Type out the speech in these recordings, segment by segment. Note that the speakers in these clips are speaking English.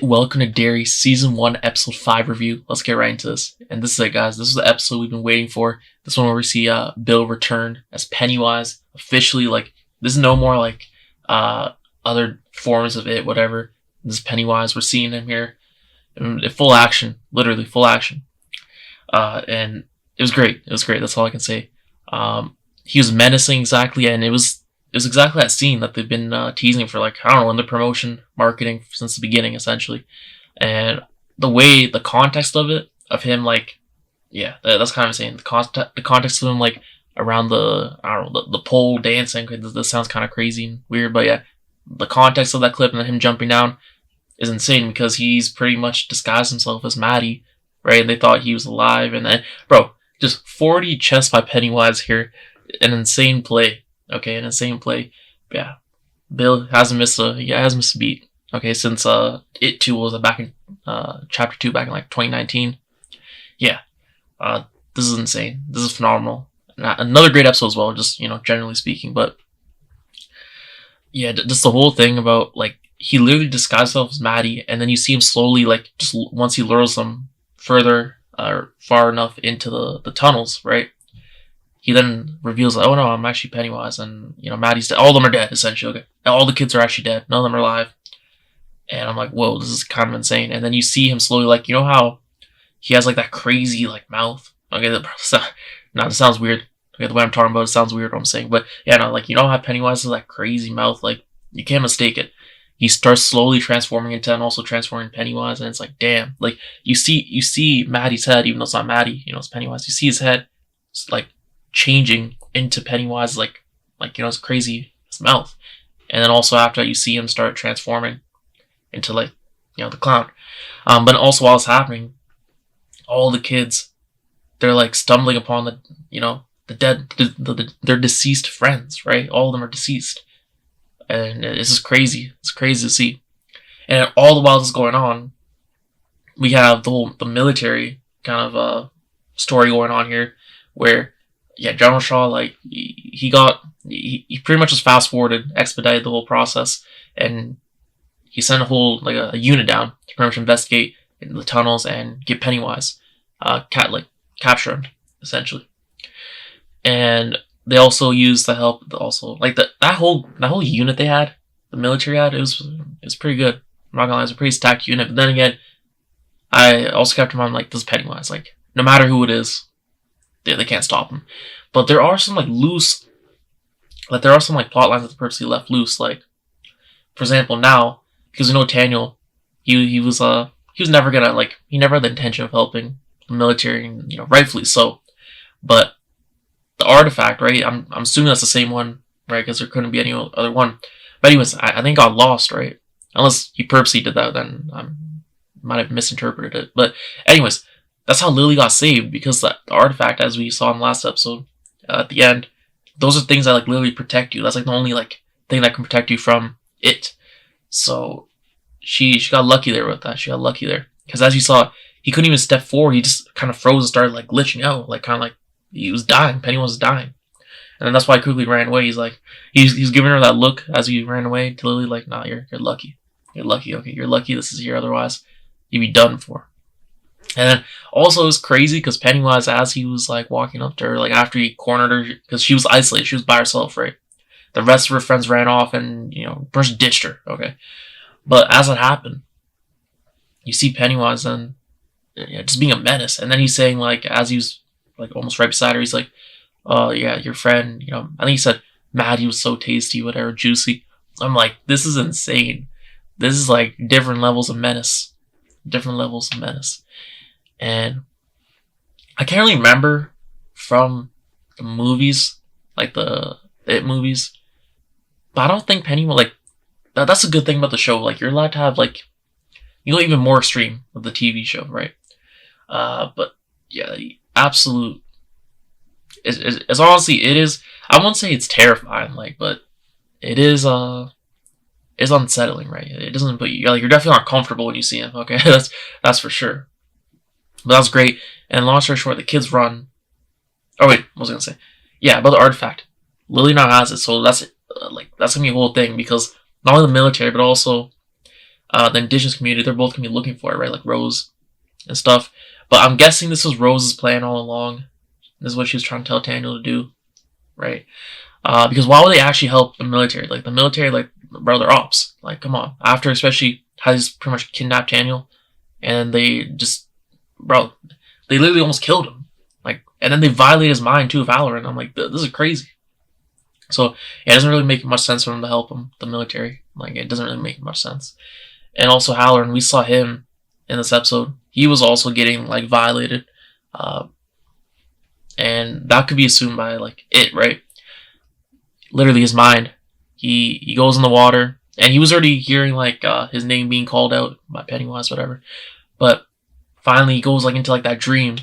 Welcome to Derry Season 1 Episode 5 review. Let's get right into this. And this is it, guys. This is the episode we've been waiting for. This one where we see Bill return as Pennywise. Officially, this is no more other forms of it, whatever. This is Pennywise. We're seeing him here in full action. Literally full action. And it was great. It was great. That's all I can say. He was menacing exactly, and it was exactly that scene that they've been teasing for, in the promotion, marketing since the beginning, essentially. And the context of it, of him, that's kind of insane. The context of him, around the pole dancing. This sounds kind of crazy and weird, but yeah, the context of that clip and then him jumping down is insane because he's pretty much disguised himself as Maddie, right? They thought he was alive, and then, just 40 chests by Pennywise here. An insane play. Okay, an insane play. Yeah, Bill hasn't missed a beat. Okay, since It 2 was back in Chapter 2 back in 2019. Yeah, this is insane. This is phenomenal. Another great episode as well, just generally speaking. But yeah, just the whole thing about he literally disguised himself as Maddie, and then you see him slowly just once he lures them further or far enough into the tunnels, right? He then reveals, oh no, I'm actually Pennywise, and Maddie's dead. All of them are dead, essentially. Okay, all the kids are actually dead. None of them are alive. And I'm like, whoa, this is kind of insane. And then you see him slowly, how he has that crazy mouth. Okay, this sounds weird. Okay, the way I'm talking about it sounds weird. What I'm saying, but yeah, no, how Pennywise has that crazy mouth. You can't mistake it. He starts slowly transforming into and also transforming Pennywise, and it's damn. You see Maddie's head, even though it's not Maddie. It's Pennywise. You see his head, changing into Pennywise, it's crazy, his mouth. And then also after that, you see him start transforming into the clown. But also while it's happening, all the kids, they're stumbling upon the dead, their deceased friends, right? All of them are deceased. And this is crazy. It's crazy to see. And all the while this is going on, we have the military kind of story going on here, where General Shaw, he pretty much just fast forwarded, expedited the whole process, and he sent a whole a unit down to pretty much investigate in the tunnels and get Pennywise, capture him essentially. And they also used the help, that whole unit they had, the military had, it was pretty good. I'm not gonna lie, it was a pretty stacked unit. But then again, I also kept in mind this is Pennywise, no matter who it is, they can't stop him. But there are some loose, there are some plot lines that are purposely left loose. For example, now, because Daniel, he was never gonna he never had the intention of helping the military, and rightfully so. But the artifact, right? I'm assuming that's the same one, right? Because there couldn't be any other one. But anyways, I think got lost, right? Unless he purposely did that, then I might have misinterpreted it. But anyways, that's how Lily got saved, because the artifact, as we saw in the last episode, at the end, those are things that literally protect you. That's the only thing that can protect you from it. So she got lucky there with that. She got lucky there, because as you saw, he couldn't even step forward. He just kind of froze and started glitching out, he was dying. Pennywise was dying, and then that's why he quickly ran away. He's giving her that look as he ran away to Lily, nah, you're lucky. You're lucky. Okay, you're lucky. This is here. Otherwise, you'd be done for. And then also it was crazy because Pennywise, as he was walking up to her, after he cornered her, because she was isolated, she was by herself, right? The rest of her friends ran off and first ditched her. Okay, but as it happened, you see Pennywise then just being a menace, and then he's saying as he was almost right beside her, he's oh yeah, your friend, I think he said Maddie was so tasty, whatever, juicy. I'm this is insane. This is different levels of menace. Different levels of menace. And I can't really remember from the movies, the It movies, but I don't think Pennywise, that's a good thing about the show. You're allowed to have, even more extreme with the TV show, right? But yeah, the absolute, it's honestly, it is, I won't say it's terrifying, but it is, it's unsettling, right? It doesn't put you, you're definitely not comfortable when you see him, okay? That's for sure. But that's great. And long story short, the kids run. Oh wait, what was I gonna say? Yeah, about the artifact. Lily now has it, so that's gonna be a whole thing, because not only the military, but also the indigenous community, they're both gonna be looking for it, right? Like Rose and stuff. But I'm guessing this was Rose's plan all along. This is what she was trying to tell Daniel to do, right? Because why would they actually help the military? Like the military, like bro, they're ops. Like come on. After especially how he's pretty much kidnapped Daniel, and they just, bro, they literally almost killed him. Like, and then they violated his mind too, Valorant. I'm like, this is crazy. So it doesn't really make much sense for them to help him, the military. Like it doesn't really make much sense. And also Halloran, we saw him in this episode. He was also getting like violated, and that could be assumed by like it, right? Literally his mind. He goes in the water, and he was already hearing like his name being called out by Pennywise, whatever. But finally, he goes like into like that dream,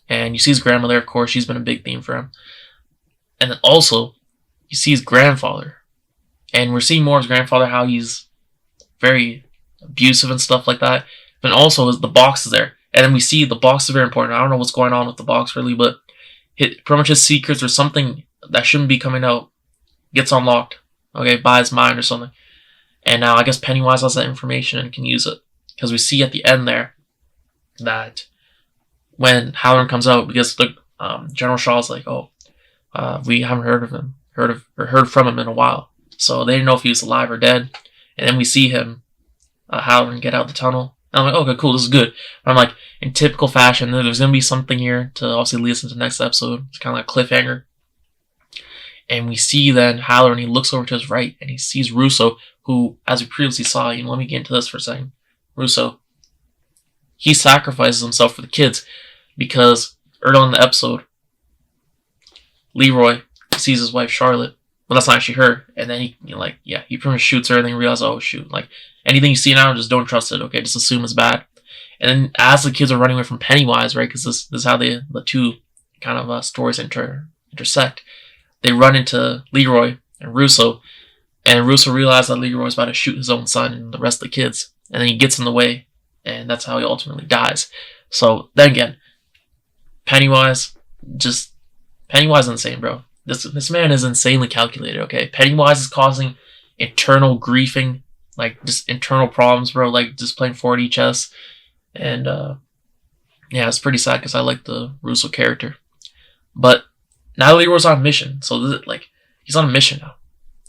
and you see his grandmother. Of course, she's been a big theme for him. And then also, you see his grandfather, and we're seeing more of his grandfather, how he's very abusive and stuff like that. But also, the box is there, and then we see the box is very important. I don't know what's going on with the box really, but pretty much his secrets or something that shouldn't be coming out gets unlocked, okay, by his mind or something. And now I guess Pennywise has that information and can use it, because we see at the end there that when Halloran comes out, because the General Shaw's like, oh, we haven't heard from him in a while, so they didn't know if he was alive or dead. And then we see him, Halloran, get out the tunnel. And I'm like, okay, cool, this is good. And I'm like, in typical fashion, there's gonna be something here to obviously lead us into the next episode. It's kind of like a cliffhanger. And we see then Halloran, he looks over to his right, and he sees Russo, who, as we previously saw, let me get into this for a second. Russo, he sacrifices himself for the kids, because early on in the episode, Leroy sees his wife Charlotte, but that's not actually her. And then he pretty much shoots her, and then he realizes, oh shoot, like anything you see now, just don't trust it. Okay, just assume it's bad. And then as the kids are running away from Pennywise, right, because this is how the two kind of stories intersect. They run into Leroy and Russo realizes that Leroy's about to shoot his own son and the rest of the kids, and then he gets in the way, and that's how he ultimately dies. So then again, Pennywise is insane, bro. This man is insanely calculated, okay? Pennywise is causing internal griefing, like just internal problems, bro, like just playing 4D chess. And yeah, it's pretty sad because I like the Russo character. But now Leroy's on a mission, so he's on a mission now.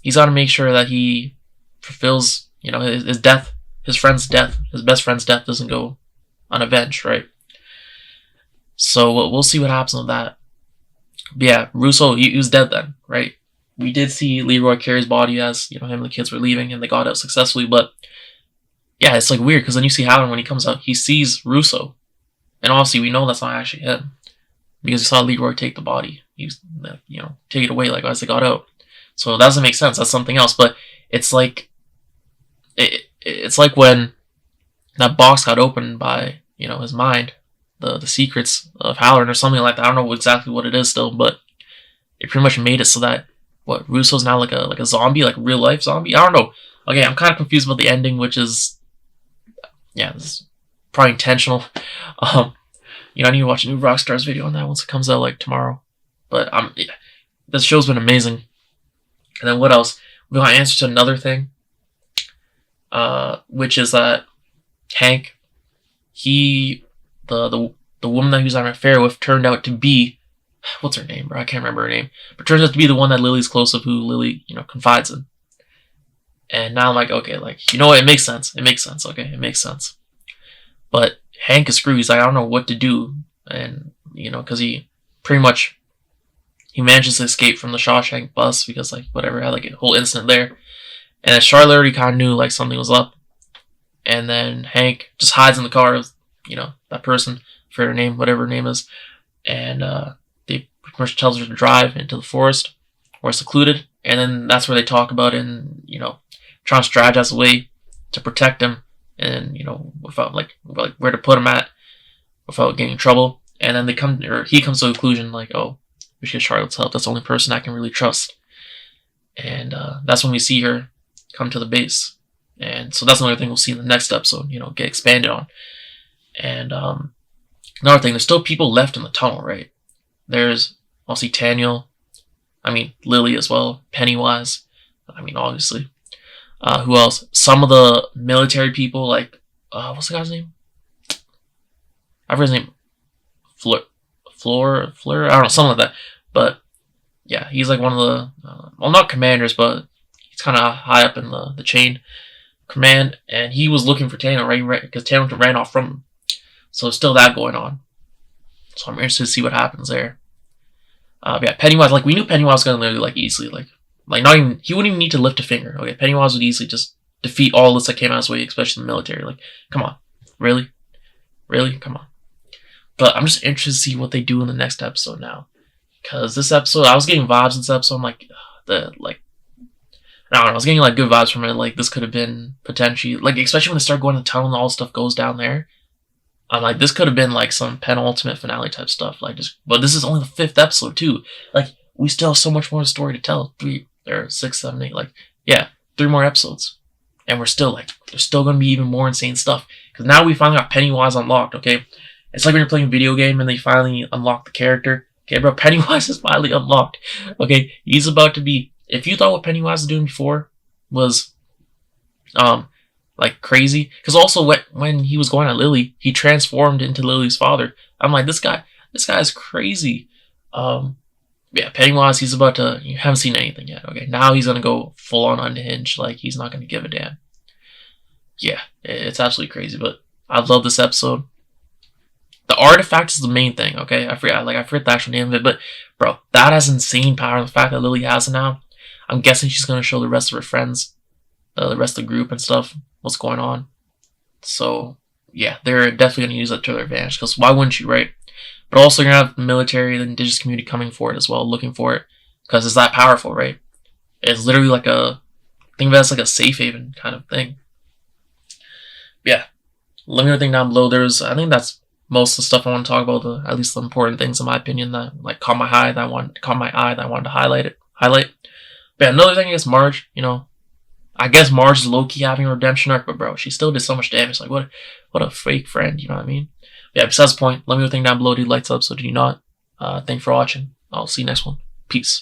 He's got to make sure that he fulfills, his death, his friend's death, his best friend's death doesn't go unavenged, right? So we'll see what happens with that. But yeah, Russo, he was dead then, right? We did see Leroy carry his body as, him and the kids were leaving, and they got out successfully, but yeah, it's like weird, because then you see Halloran, when he comes out, he sees Russo, and obviously we know that's not actually him, because he saw Leroy take the body, take it away, like, as they got out. So that doesn't make sense, that's something else. But it's like, it's like when that box got opened by, his mind, the secrets of Halloran or something like that. I don't know exactly what it is still, but it pretty much made it so that, Russo's now like a zombie, like a real life zombie? I don't know. Okay, I'm kind of confused about the ending, which is, yeah, this is probably intentional. I need to watch a new Rockstar's video on that once it comes out, like, tomorrow. But this show's been amazing. And then what else? We got an answer to another thing, which is that Hank, the woman that he was on an affair with, turned out to be, what's her name, bro? I can't remember her name, but turns out to be the one that Lily's close with, who Lily, confides in. And now I'm like, okay, like, it makes sense. It makes sense. Okay, it makes sense. But Hank is screwed. He's like, I don't know what to do. And, because he manages to escape from the Shawshank bus because, like, whatever, had, like, a whole incident there. And then Charlotte already kind of knew, like, something was up. And then Hank just hides in the car with, that person, for her name, whatever her name is. And they pretty much tells her to drive into the forest, where it's secluded. And then that's where they talk about it and, trying to strategize a way to protect him and, without, like where to put him at without getting in trouble. And then he comes to a conclusion, like, oh, we should get Charlotte's help. That's the only person I can really trust. And that's when we see her come to the base. And so that's another thing we'll see in the next episode, get expanded on. And another thing, there's still people left in the tunnel, right? There's obviously Lily as well, Pennywise, obviously. Who else? Some of the military people, like, what's the guy's name? I forget his name. Fleur, I don't know, something like that. But yeah, he's like one of the, well, not commanders, but he's kind of high up in the chain command, and he was looking for Taylour, right? Because Taylour ran off from him. So there's still that going on. So I'm interested to see what happens there. Yeah, Pennywise, like, we knew Pennywise was gonna literally, like, easily, like not even, he wouldn't even need to lift a finger. Okay, Pennywise would easily just defeat all this that came out his way, especially in the military. Like, come on, really, come on. But I'm just interested to see what they do in the next episode now, because this episode, I was getting vibes in this episode. I'm like, I don't know, I was getting like good vibes from it. Like, this could have been potentially, like, especially when they start going to the tunnel and all stuff goes down there. I'm like, this could have been like some penultimate finale type stuff. Like, just, but this is only the 5th episode too. Like, we still have so much more story to tell. 3 or 6, 7, 8. Like, yeah, 3 more episodes, and we're still like, there's still gonna be even more insane stuff. Because now we finally got Pennywise unlocked. Okay, it's like when you're playing a video game and they finally unlock the character. Okay, bro, Pennywise is finally unlocked. Okay, he's about to be. If you thought what Pennywise was doing before was, like, crazy, because also when he was going at Lily, he transformed into Lily's father. I'm like, this guy is crazy. Yeah, Pennywise, he's about to. You haven't seen anything yet. Okay, now he's gonna go full on unhinged. Like, he's not gonna give a damn. Yeah, it's absolutely crazy. But I love this episode. The artifact is the main thing. Okay, I forget the actual name of it, but bro, that has insane power. The fact that Lily has it now, I'm guessing she's gonna show the rest of her friends, the rest of the group and stuff, what's going on. So yeah, they're definitely gonna use that to their advantage. Because why wouldn't you, right? But also, you're gonna have the military, the indigenous community coming for it as well, looking for it, because it's that powerful, right? It's literally like think of it as like a safe haven kind of thing. Yeah, let me know what you think down below. I think that's most of the stuff I want to talk about. At least the important things, in my opinion, that like caught my eye, that I wanted to highlight. But yeah, another thing is Marge. You know, I guess Marge is low key having a redemption arc, but bro, she still did so much damage. Like, what a fake friend. You know what I mean? Yeah, besides the point, let me know what you think down below. Do you like the episode? Do you not? Thanks for watching. I'll see you next one. Peace.